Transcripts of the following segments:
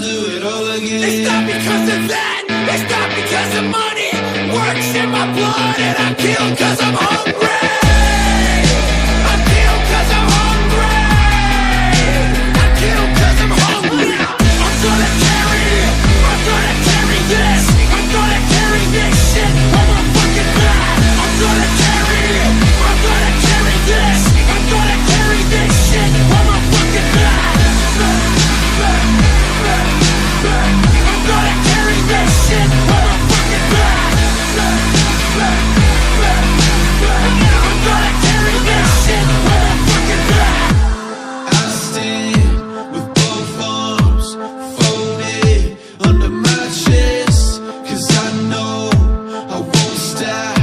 do it all again. It's not because of that, it's not because of money. Works in my blood and I kill cause I'm hungry. I kill cause I'm hungry. I kill cause I'm hungry. I'm gonna carry this. I'm gonna carry this shit on my fucking back. I'm gonna carry this. I'm gonna carry this shit on my fucking back. I'm gonna carry this shit on my fucking back. I'm gonna carry this shit on my fucking back. I stand with both arms folded under my chest, cause I know I won't stop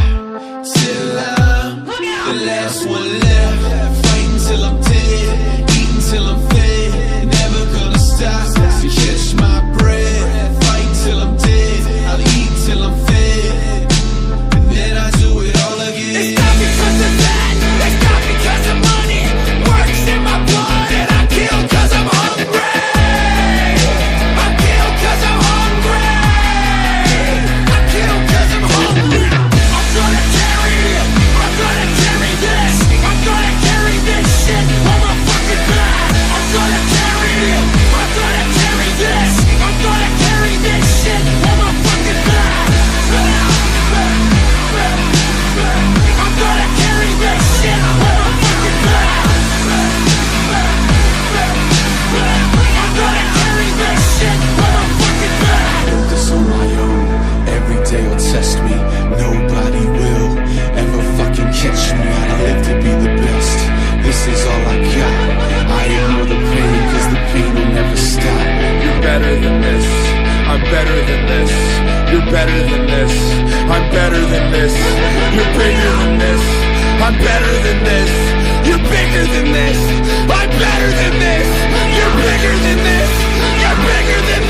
till I'm the last one left. Fighting till I'm dead, eating till I'm fed, never gonna stop to catch my breath. Fighting till I'm dead, I'll eat till I'm fed, and then I do it all again. It's not because of that, it's not because of money. Works in my blood and I kill cause I'm hungry. I kill cause I'm hungry. I kill cause I'm hungry. I'm gonna carry this. I'm gonna carry this shit on my fucking back. I'm gonna carry this. I'm gonna carry this shit on my fucking back. I'm gonna carry this shit on my fucking back. I'm gonna carry this shit on my fucking back. Built this on my own, every day will test me. Nobody will ever fucking catch me. I live to be the best, this is all I got. I ignore the pain, cause the pain will never stop. You're better than this, I'm better than this. You're better than this, I'm better than this. You're bigger than this, I'm better than this. You're bigger than this, I'm better than this. You're bigger than this, you're bigger than